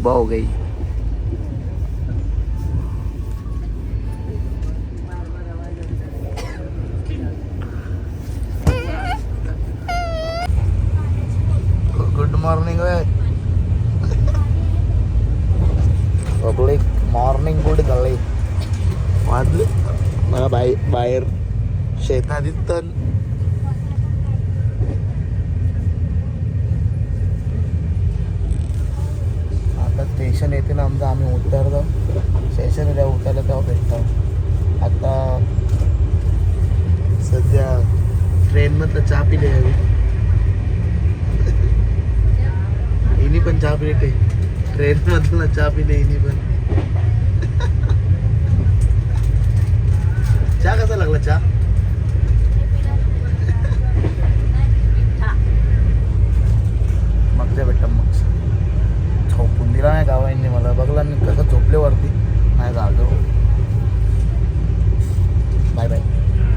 सुबह हो गई। Good morning public, morning good झाले वाजले मला बाहेर शेतना दिसतं। आता स्टेशन येते ना आमचं, आम्ही उतरलो स्टेशन जेव्हा उतरलं तेव्हा भेटतो। आता सध्या ट्रेनमधलं चहा पिले हिनी पण चहा पिले, ट्रेनमधला चहा पिले हिनी पण। चहा कसा लागला चहा? मागच्या भेटत मग झोपून दिला नाही गावांनी मला, बघला मी कसं झोपले वरती नाही जागो। Bye bye.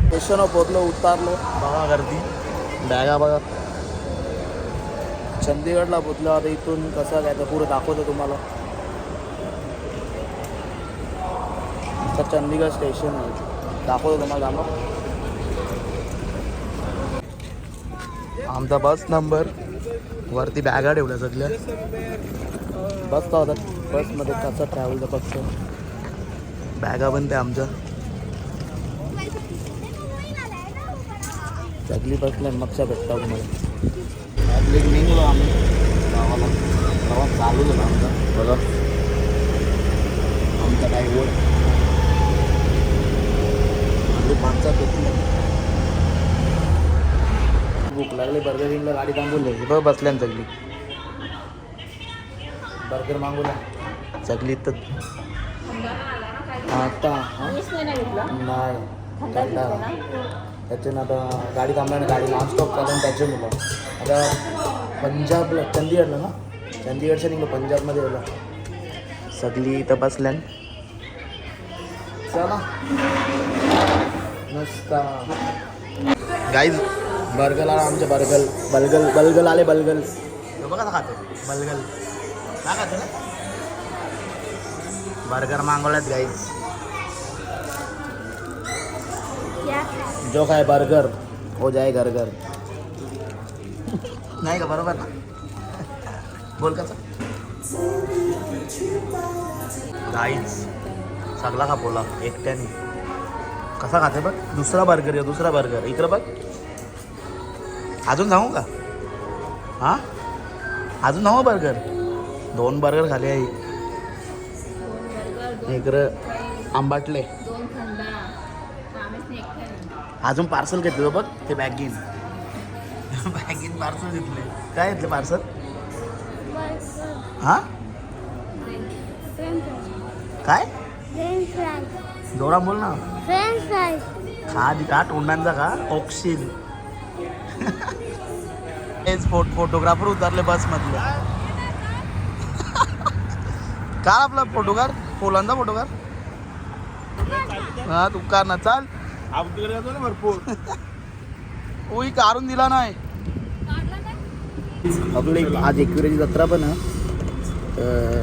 स्टेशनवर पोहोचलो, उतारलो, बघा गर्दी, बॅगा बघा। चंदीगडला पोहोचलो, आता इथून कसं काय पुढे दाखवतो तुम्हाला। आता चंदीगड स्टेशन आहे, दाखवतो तुम्हाला जाणं। आमचा बस नंबर वरती बॅगा ठेवल्या सगळ्या, बसता होता बसमध्ये कसं ट्रॅव्हलचं बघतो, बॅगा पण ते आमच्या सगळी बसल्या मगच्या भेटता तुम्हाला। पब्लिक निघलो आम्ही गावाला, प्रवास चालू झाला आमचा बघा। आमचा काही ओढ माणसा भूक लागली, बर्गर किंगला गाडी थांबवली बघ, बसल्या सगळी बर्गर मागवला सगळी तर आता नाही त्याच्यानं आता गाडी थांबल्याने गाडी नॉनस्टॉप चालून त्याचे मुलं आता पंजाबला चंदीगडला ना, चंदीगडच्या निघलो पंजाबमध्ये गेलो सगळी इथं बसल्यान। चला नसता गाईज बर्गर आला आमचे, बलगल आले, बलगल बघा खाते बलगल काय खाते ना, बर्गर मागवल्यात गाईज। जो काय बर्गर हो जाए घर घर नाही का, बरोबर ना बोल कसं गाईज सगळा का बोला एकट्याने कसा खाते बघ। दुसरा बर्गर आहे, दुसरा बर्गर इकडं बघ, अजून सांगू का? हां अजून नाव बर्गर, 2 बर्गर खाले आहे इकडं आंबाटले, अजून पार्सल घेतलं बघ ते बॅगीन पार्सल घेतले। काय घेतले पार्सल? हां काय जोरा बोल ना, खा आधी का तोंडांचा का ऑक्सिल हेच फोटोग्राफर उतरले बस मधले का आपला फोटोग्राफर पोलांचा फोटोग्राफर हा तू का ना चाल भरपूर ओही काढून दिला नाही आपली। आज एकविरेची जत्रा पण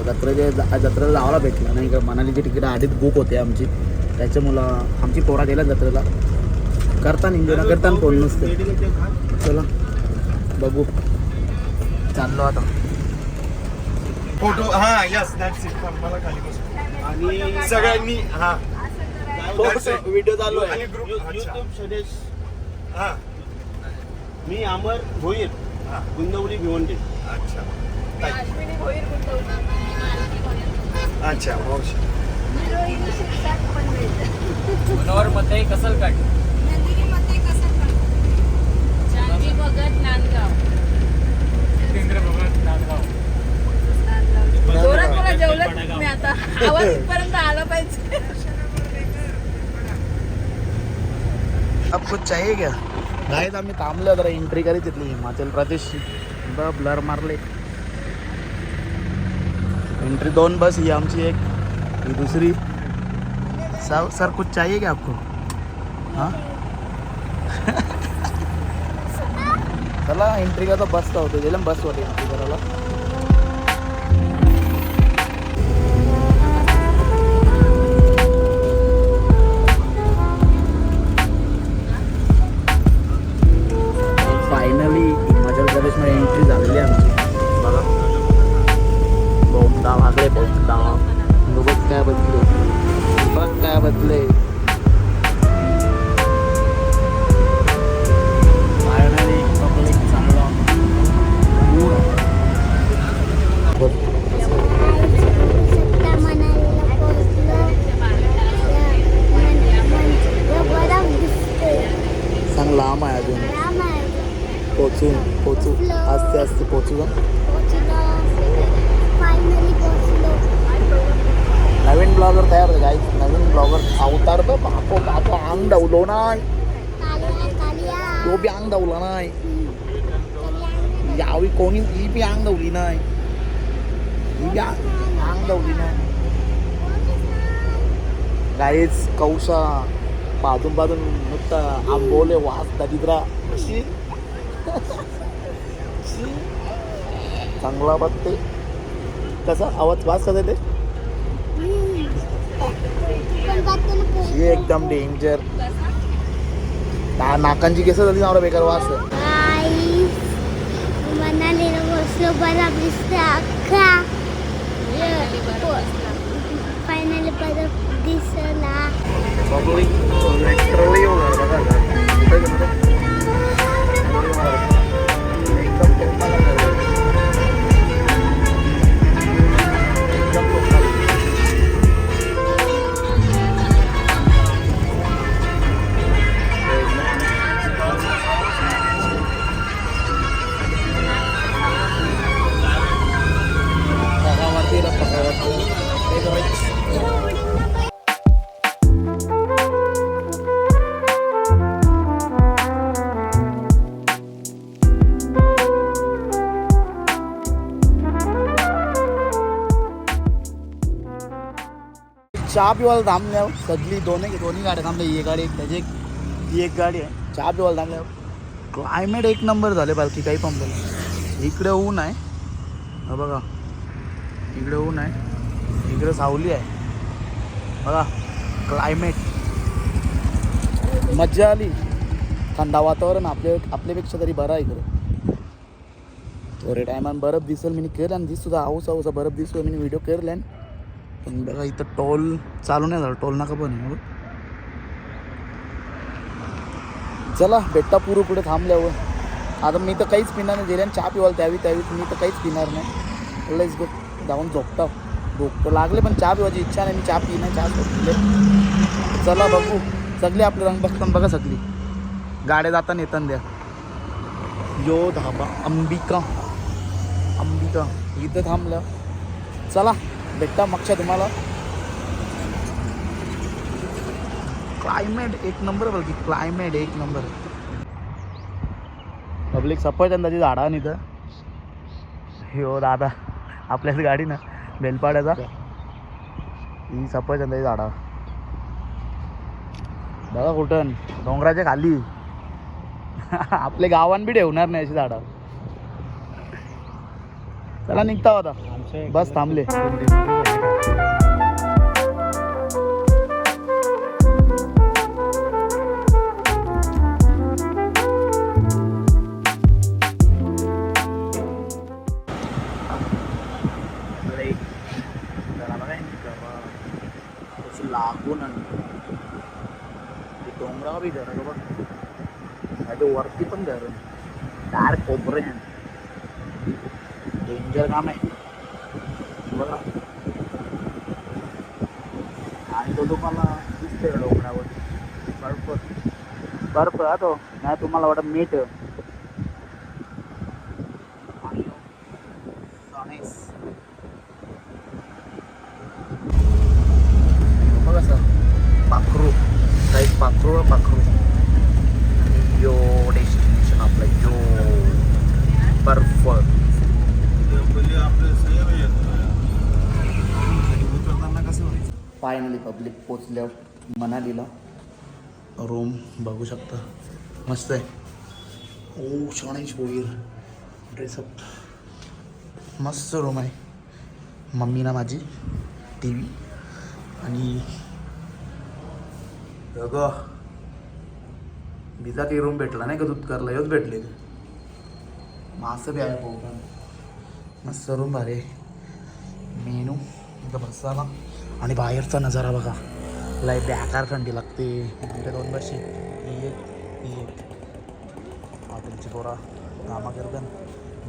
जत्रेला जावायला भेटला नाही का, मनालीची तिकीट आधीच बुक होते आमची, त्याच्यामुळं आमची पोरा गेल्या जत्रेला, करताना एन्जॉय ना करताना कोण नसते। चला बघू, चाललो आता फोटो। हां यस दॅट्स इट, मला खाली बस आणि सगळ्यांनी हां व्हिडिओ चालू आहे आणि ग्रुप यूट्यूब सदेश, हां मी अमर भोईर, गुंदवली भिवंडी। अच्छा अश्विनी भोईर अच्छा मावशी मनोहर मते कसलकाट, नंदिनी मते कसलकाट, जानवी भगत नांदगाव, जितेंद्र भगत नांदगाव। जोरात मला जेवलं तुम्ही आता, आवाज इथपर्यंत आला पाहिजे। अब कुछ चाहिए क्या? गाईज आम्ही थांबलो जरा, एंट्री करी तिथली हिमाचल प्रदेशची, ब्लर मारले एंट्री। 2 बस ही आमची, एक ही दुसरी। सर कुछ चाहिए क्या आपको? हाँ चला एंट्री का तो बस होते गेलं बस होती एंट्री करायला। बदले सांग लांब आहे अजून पोचू आस्ते आस्ते पोचू का नवीन ब्लॉगर तयार होते काही नवीन ब्लॉगर अवतार तर बापो बापो अंग धावलो नाही तो बी अंग धावला नाही यावी कोणी ही बी अंग धावली नाही ही बी अंग धावली नाही काहीच कौशा बाजून नुसतं आंबोले वास दरिद्रा अशी चांगला बघते कसा आवाज वास कसा ते हे एकदम डेंजर नाकांची केस झाली ना बेकार वास मनालीला बसलो बरफ दिसते अख्खा फायनली बरफ दिसला चहा पिवायला थांबल्यावर सगळी दोन्ही गाड्या थांबल्या ही गाडी एक त्याची ही एक गाडी आहे चहा पिवायला थांबल्यावर क्लायमेट एक नंबर झाले बालकी काही पंपाला इकडे ऊन आहे हा बघा इकडे ऊन आहे इकडे सावली आहे बघा क्लायमेट मज्जा आली थंडा वातावरण आपल्यापेक्षा तरी बरं आहे इकडे थोड्या टायमान बरफ दिसेल मी केलं आणि दिसतो आऊसा बरफ दिसतो मी व्हिडिओ केला पण बघा इथं टोल चालू नाही झालं टोल नाका पण आहे चला भेटता पुढे थांबल्यावर आता मी तर काहीच पिणार नाही गेल्या चहा पिवायला त्यावी मी तर काहीच पिणार नाही लेट्स गो जाऊन झोपता भूक तर लागले पण चहा पिवायची इच्छा नाही मी चहा पिणार चहा झोपले चला बघू सगळे आपले रंग बघताना बघा सगळी गाड्या जाताना येताना द्या यो धाबा अंबिका इथं थांबलं चला भेटता मागच्या तुम्हाला क्लायमेट एक नंबर बघ क्लायमेट एक नंबर पब्लिक सफरचंदाची झाडा नाही तर हो दादा आपल्याच गाडी ना बेलपाड्याचा ही सफरचंदाची झाडा बघा कुठं डोंगराच्या खाली आपल्या गावान बी ठेवणार नाही अशी झाडा चला निघता होता बस थांबले लागून डोंगरा बी घर बघ वरती पण घर डायरेक्ट कोपरे डेंजर काम आहे बघा आणि तो तुम्हाला दिसतोय डोंगरावर बर्फ तो नाही तुम्हाला वाटत मीठ बघा सर पाखरू काही पाखरू यो डेस्टिनेशन आपलं यो बर्फ फायनली पब्लिक पोचल्यावर मनालीला रूम बघू शकता मस्त आहे ओ शोणेश भोईर ड्रेसअप मस्त रूम आहे मम्मी ना माझी टी व्ही आणि बिजा काही रूम भेटला नाही का दूध करला योच भेटले मासं बी आहे पोहून मस्त रूम भारी मेनू इथं बसायला आणि बाहेरचा नजारा बघा लय बेकार थंडी लागते इकडे दोन बशी ही एक हॉटेलची पोरा कामा करतात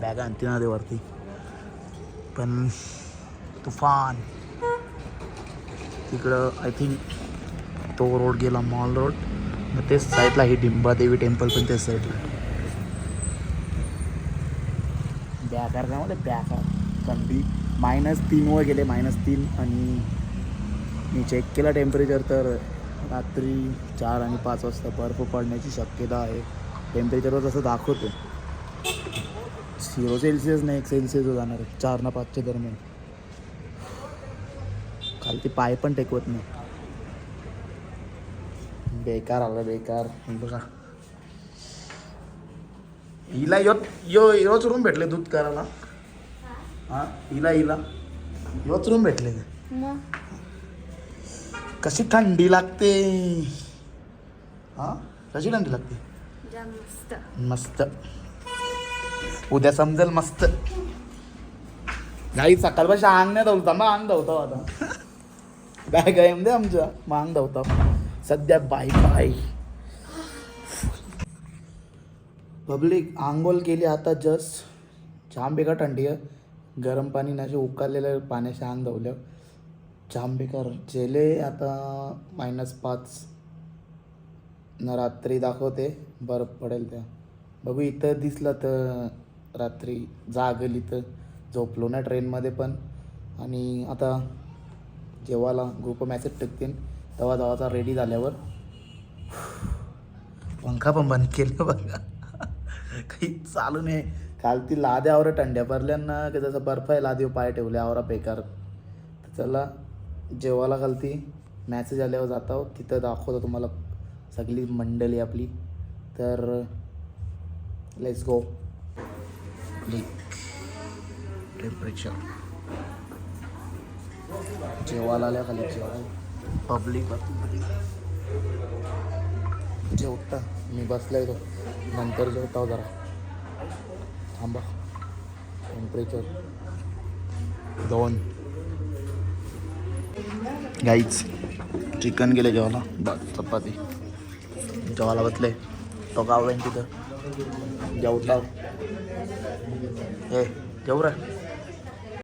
बॅगा आणते ना वरती पण तुफान तिकडं आय थिंक तो रोड गेला मॉल रोड मग तेच साईडला ही डिंबादेवी टेम्पल पण तेच साईडला बेकार काय म्हणजे बेकार थंडी -3 वर गेले -3 आणि मी चेक केला टेम्परेचर तर रात्री 4 आणि 5 वाजता बर्फ पडण्याची शक्यता आहे टेम्परेचरवर तसं दाखवतो 0 सेल्सिअस नाही 1 सेल्सिअस जाणार आहे 4 ना 5च्या दरम्यान खालती पाय पण टेकवत नाही बेकार आलं बेकार बघा हिला योच रूम भेटले दूध करायला हां हिला योच रूम भेटले मग कशी थंडी लागते हां कशी थंडी लागते जाम मस्त मस्त उद्या समजेल मस्त गाई सकाळपासून अंग नाही धावता मग अंग धावतो आता काय काय दे आमच्या मग अंग धावता सध्या बाय पब्लिक आंघोळ केली आता जस्ट जाम बेकार थंडी आहे गरम पाणी नाशे उकळलेलं पाण्याशी अंग धावलं जाम बेकार जेले आता -5 न रात्री दाखवते बर्फ पडेल त्या बघू इथं दिसलं तर रात्री जागल इथं झोपलो ना ट्रेनमध्ये पण आणि आता जेव्हाला ग्रुप मेसेज टाकतील तेव्हा जावाचा रेडी झाल्यावर पंखा पण बंद केलं बघा काही चालू नाही काल ती लाद्यावर थंड्या भरल्यांना की जसं बर्फ आहे लादीवर पाय ठेवले आवरा बेकार तर चला जेवायला खालती मॅसेज आल्यावर जातो तिथं दाखवतो तुम्हाला सगळी मंडळी आपली तर लेट्स गो टेम्परेचर जेवायला आल्या खाली जेवायला पब्लिक जेवता मी बसलाय तो नंतर जेवता जरा थांबा टेम्परेचर 2 गाईच चिकन गेले जेवायला बस चपाती जेवायला बसले तो गावला तिथं जेवता ए जेवू रे